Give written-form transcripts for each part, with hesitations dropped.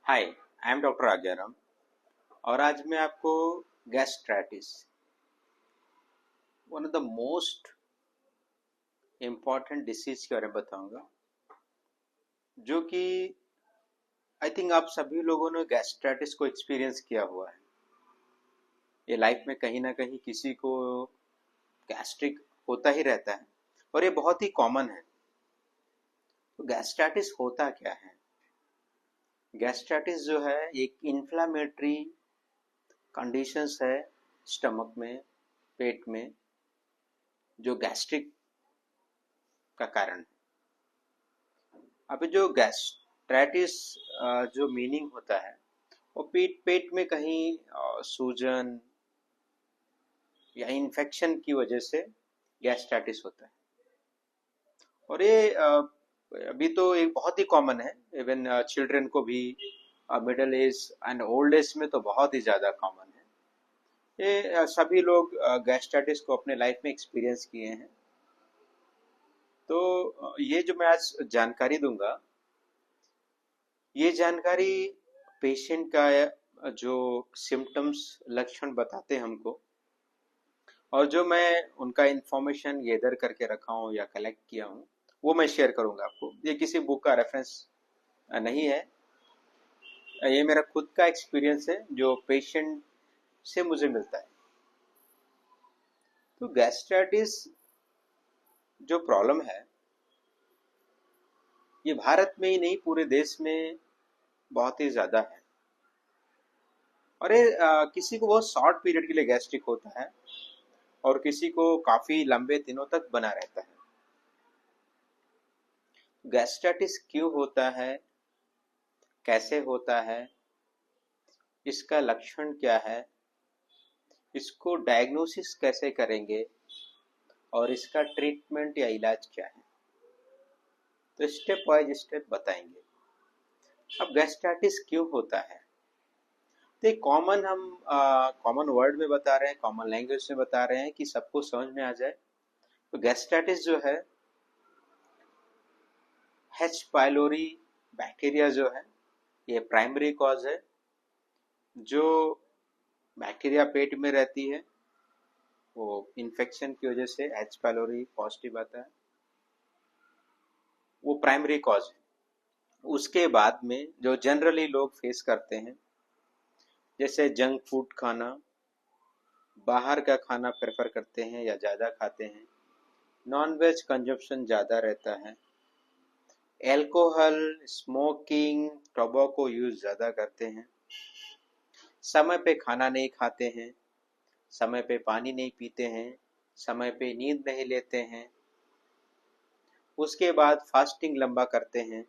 Hi, I am doctor Agyaram और आज मैं आपको gastritis one of the most important disease के बारे में बताऊंगा जो कि आई थिंक आप सभी लोगों ने गैस्ट्राइटिस को एक्सपीरियंस किया हुआ है। ये लाइफ में कहीं ना कहीं किसी को गैस्ट्रिक होता ही रहता है और ये बहुत ही कॉमन है। तो गैस्ट्राइटिस होता क्या है? गैस्ट्राइटिस जो है एक इन्फ्लामेटरी कंडीशंस है स्टमक में, पेट में, जो गैस्ट्रिक का कारण है। अभी जो गैस्ट्राइटिस जो मीनिंग होता है वो पेट पेट में कहीं सूजन या इन्फेक्शन की वजह से गैस्ट्राइटिस होता है। और ये अभी तो एक बहुत ही कॉमन है, इवन चिल्ड्रन को भी, middle age and old age में तो बहुत ही ज़्यादा कॉमन है। ये सभी लोग गैस्ट्राइटिस को अपने लाइफ में एक्सपीरियंस किए हैं। तो ये जो मैं आज जानकारी दूंगा, ये जानकारी पेशेंट का जो सिम्टम्स लक्षण बताते हैं हमको, और जो मैं उनका इंफॉर्मेशन गैदर करके रखा हूँ या कलेक्ट किया हूँ वो मैं शेयर करूंगा आपको। ये किसी बुक का रेफरेंस नहीं है, ये मेरा खुद का एक्सपीरियंस है जो पेशेंट से मुझे मिलता है। तो गैस्ट्राइटिस जो प्रॉब्लम है ये भारत में ही नहीं पूरे देश में बहुत ही ज़्यादा है। और ये किसी को बहुत शॉर्ट पीरियड के लिए गैस्ट्रिक होता है और किसी को काफ़ी लंबे दिनों तक बना रहता है। गैस्ट्राइटिस क्यों होता है, कैसे होता है, इसका लक्षण क्या है, इसको डायग्नोसिस कैसे करेंगे और इसका ट्रीटमेंट या इलाज क्या है, तो स्टेप वाइज स्टेप बताएंगे। अब गैस्ट्राइटिस क्यों होता है, तो कॉमन हम कॉमन वर्ड में बता रहे हैं, कॉमन लैंग्वेज में बता रहे हैं कि सबको समझ में आ जाए। तो गैस्ट्राइटिस जो है, एच पाइलोरी बैक्टीरिया जो है ये प्राइमरी कॉज है। जो बैक्टीरिया पेट में रहती है वो इन्फेक्शन की वजह से एच पाइलोरी पॉजिटिव आता है, वो प्राइमरी कॉज है। उसके बाद में जो जनरली लोग फेस करते हैं, जैसे जंक फूड खाना, बाहर का खाना प्रेफर करते हैं या ज़्यादा खाते हैं, नॉन वेज कंजप्शन ज़्यादा रहता है, एल्कोहल, स्मोकिंग, टोबैको यूज ज़्यादा करते हैं, समय पे खाना नहीं खाते हैं, समय पे पानी नहीं पीते हैं, समय पे नींद नहीं लेते हैं, उसके बाद फास्टिंग लंबा करते हैं,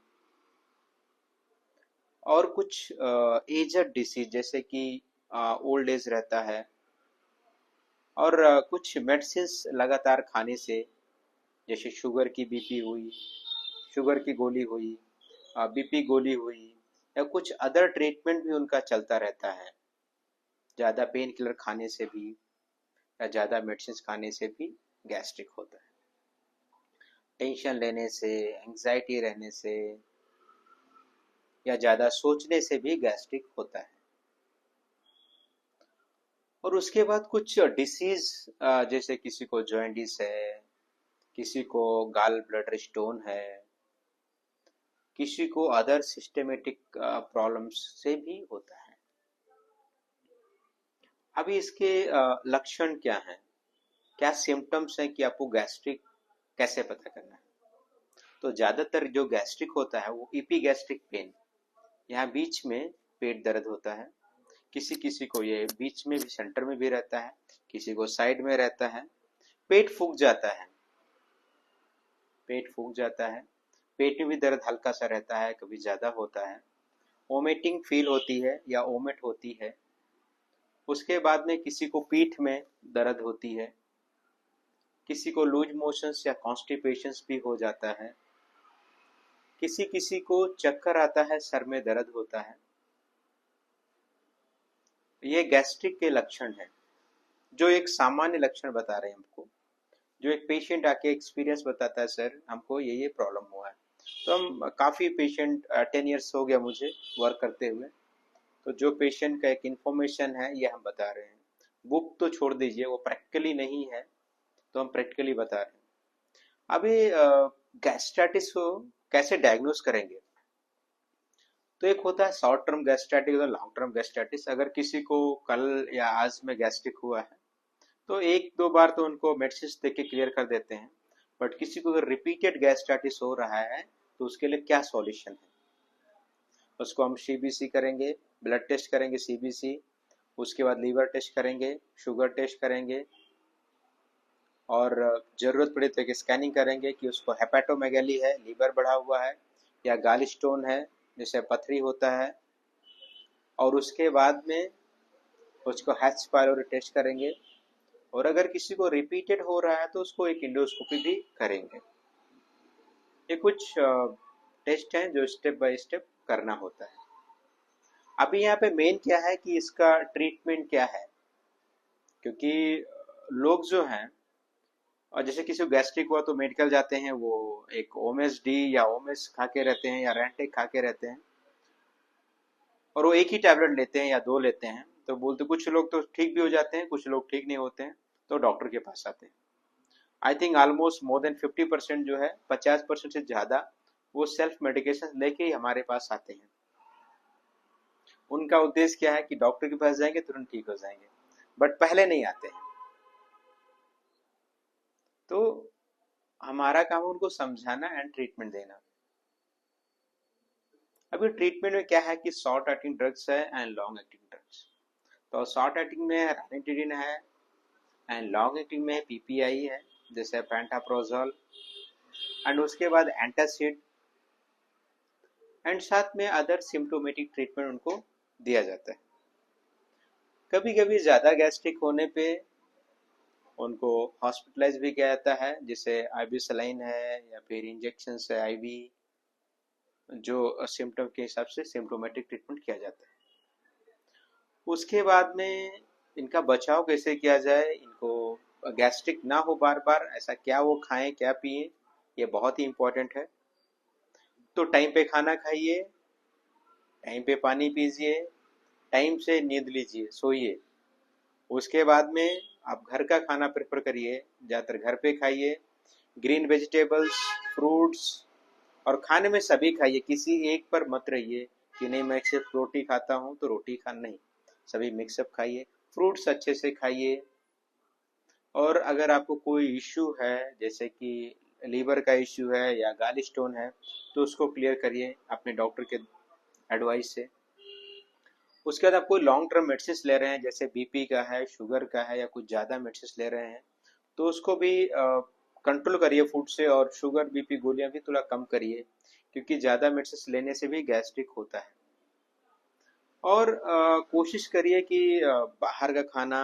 और कुछ एजड डिसीज जैसे कि ओल्ड एज रहता है, और कुछ मेडिसिन्स लगातार खाने से, जैसे शुगर की बीपी हुई, शुगर की गोली हुई, बीपी गोली हुई, या कुछ अदर ट्रीटमेंट भी उनका चलता रहता है। ज़्यादा पेन किलर खाने से भी या ज़्यादा मेडिसिन खाने से भी गैस्ट्रिक होता है। टेंशन लेने से, एंग्जाइटी रहने से या ज़्यादा सोचने से भी गैस्ट्रिक होता है। और उसके बाद कुछ डिसीज, जैसे किसी को जॉइंटिस है, किसी को गाल ब्लडर स्टोन है, किसी को अदर सिस्टेमेटिक प्रॉब्लम्स से भी होता है। अभी इसके लक्षण क्या हैं, क्या सिम्टम्स हैं कि आपको गैस्ट्रिक कैसे पता करना है? तो ज़्यादातर जो गैस्ट्रिक होता है वो इपीगैस्ट्रिक पेन, यहाँ बीच में पेट दर्द होता है। किसी किसी को ये बीच में भी, सेंटर में भी रहता है, किसी को साइड में रहता है। पेट फूक जाता है, पेट फूक जाता है, पेट में भी दर्द हल्का सा रहता है, कभी ज़्यादा होता है, वोमिटिंग फील होती है या वोमिट होती है। उसके बाद में किसी को पीठ में दर्द होती है, किसी को लूज मोशंस या कॉन्स्टिपेशंस भी हो जाता है, किसी किसी को चक्कर आता है, सर में दर्द होता है। ये गैस्ट्रिक के लक्षण हैं, जो एक सामान्य लक्षण बता रहे हैं हमको। जो एक पेशेंट आके एक्सपीरियंस बताता है, सर हमको ये प्रॉब्लम हुआ है, तो हम काफ़ी पेशेंट 10 ईयर्स हो गया मुझे वर्क करते हुए, तो जो पेशेंट का एक इन्फॉर्मेशन है ये हम बता रहे हैं। बुक तो छोड़ दीजिए, वो प्रैक्टिकली नहीं है, तो हम प्रैक्टिकली बता रहे हैं। अभी गैस्ट्राइटिस को कैसे डायग्नोस करेंगे? तो एक होता है शॉर्ट टर्म गैस्ट्राइटिस और लॉन्ग टर्म गैस्ट्राइटिस। अगर किसी को कल या आज में गैस्ट्रिक हुआ है तो एक दो बार तो उनको मेडिसिन दे के क्लियर कर देते हैं, बट किसी को अगर रिपीटेड गैस्ट्राइटिस हो रहा है तो उसके लिए क्या सॉल्यूशन है? उसको हम सीबीसी करेंगे, ब्लड टेस्ट करेंगे सीबीसी, उसके बाद लीवर टेस्ट करेंगे, शुगर टेस्ट करेंगे, और ज़रूरत पड़े तो एक स्कैनिंग करेंगे कि उसको हेपेटोमेगैली है, लीवर बढ़ा हुआ है, या गाल स्टोन है जैसे पथरी होता है, और उसके बाद में उसको H पायलोरी टेस्ट करेंगे, और अगर किसी को रिपीटेड हो रहा है तो उसको एक इंडोस्कोपी भी करेंगे। ये कुछ टेस्ट हैं जो स्टेप बाय स्टेप करना होता है। अभी यहाँ पे मेन क्या है कि इसका ट्रीटमेंट क्या है, क्योंकि लोग जो हैं, और जैसे किसी को गैस्ट्रिक हुआ तो मेडिकल जाते हैं, वो एक ओमेस डी या ओमेस खा के रहते हैं या रेंटेक खा के रहते हैं, और वो एक ही टैबलेट लेते हैं या दो लेते हैं, तो बोलते कुछ लोग तो ठीक भी हो जाते हैं, कुछ लोग ठीक नहीं होते हैं, तो डॉक्टर के पास आते हैं। I think almost more than 50% जो है, 50% से ज़्यादा वो सेल्फ मेडिकेशन लेके ही हमारे पास आते हैं। उनका उद्देश्य क्या है कि डॉक्टर के पास जाएंगे तुरंत ठीक हो जाएंगे, बट पहले नहीं आते हैं। तो हमारा काम है उनको समझाना एंड ट्रीटमेंट देना। अभी ट्रीटमेंट में क्या है कि शॉर्ट एक्टिंग ड्रग्स है एंड लॉन्ग एक्टिंग ड्रग्स। तो शॉर्ट एक्टिंग में रानिटिडिन है, एंड लॉन्ग एक्टिंग में पीपीआई है जैसे पेंटाप्रोजोल, एंड उसके बाद एंटासिड, एंड साथ में अदर सिम्टोमेटिक ट्रीटमेंट उनको दिया जाता है। कभी कभी ज़्यादा गैस्ट्रिक होने पे उनको हॉस्पिटलाइज भी किया जाता है, जैसे आईवी सलाइन है या फिर इंजेक्शन है आईवी, जो सिम्टम के हिसाब से सिम्टोमेटिक ट्रीटमेंट किया जाता है। उसके बाद में इनका बचाव कैसे किया जाए, इनको गैस्ट्रिक ना हो बार बार, ऐसा क्या वो खाएं क्या पिए, ये बहुत ही इम्पोर्टेंट है। तो टाइम पे खाना खाइए, टाइम पे पानी पीजिए, टाइम से नींद लीजिए, सोइए। उसके बाद में आप घर का खाना प्रेफर करिए, ज़्यादातर घर पे खाइए, ग्रीन वेजिटेबल्स, फ्रूट्स, और खाने में सभी खाइए, किसी एक पर मत रहिए कि नहीं मैं सिर्फ रोटी खाता हूँ तो रोटी खाना नहीं, सभी मिक्सअप खाइए, फ्रूट्स अच्छे से खाइए। और अगर आपको कोई इश्यू है जैसे कि लीवर का इश्यू है या गाल स्टोन है, तो उसको क्लियर करिए अपने डॉक्टर के एडवाइस से। उसके बाद आप कोई लॉन्ग टर्म मेडिसिन ले रहे हैं जैसे बीपी का है, शुगर का है, या कुछ ज़्यादा मेडिसिन ले रहे हैं, तो उसको भी कंट्रोल करिए फूड से, और शुगर बीपी गोलियां भी थोड़ा कम करिए, क्योंकि ज़्यादा मेडिसिन लेने से भी गैस्ट्रिक होता है। और कोशिश करिए कि बाहर का खाना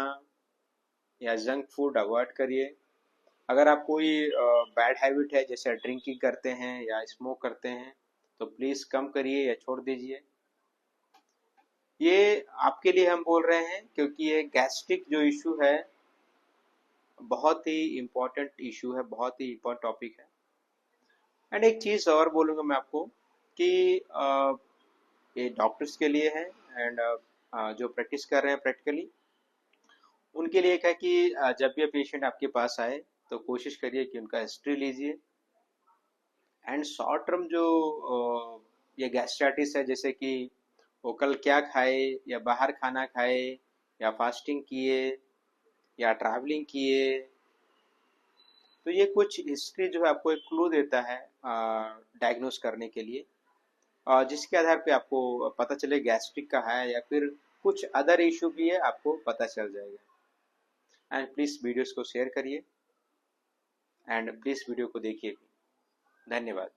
या जंक फूड अवॉइड करिए। अगर आप कोई बैड हैबिट है जैसे ड्रिंकिंग करते हैं या स्मोक करते हैं, तो प्लीज़ कम करिए या छोड़ दीजिए। ये आपके लिए हम बोल रहे हैं क्योंकि ये गैस्ट्रिक जो इशू है बहुत ही इम्पोर्टेंट इशू है, बहुत ही इम्पोर्टेंट टॉपिक है। एंड एक चीज़ और बोलूँगा मैं आपको कि ये डॉक्टर्स के लिए है, एंड जो प्रैक्टिस कर रहे हैं प्रैक्टिकली उनके लिए क्या है कि जब भी पेशेंट आपके पास आए तो कोशिश करिए कि उनका हिस्ट्री लीजिए। एंड शॉर्ट टर्म जो ये गैस्ट्राइटिस है, जैसे कि वो कल क्या खाए, या बाहर खाना खाए, या फास्टिंग किए, या ट्रैवलिंग किए, तो ये कुछ हिस्ट्री जो है आपको एक क्लू देता है डायग्नोस करने के लिए, जिसके आधार पे आपको पता चले गैस्ट्रिक का है या फिर कुछ अदर इशू भी है, आपको पता चल जाएगा। एंड प्लीज़ वीडियोस को शेयर करिए, एंड प्लीज़ वीडियो को देखिए भी। धन्यवाद।